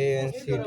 ANCD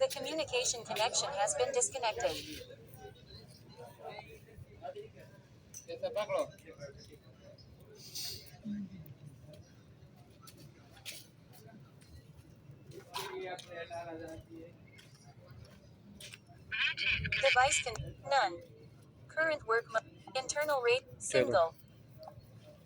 The communication connection has been disconnected. Device none. Current work internal rate single.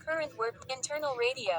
Current work internal radio.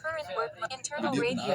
Current work internal radio.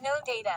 No data.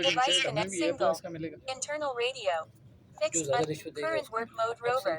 Device connect single. Internal radio. Fixed current work mode rover.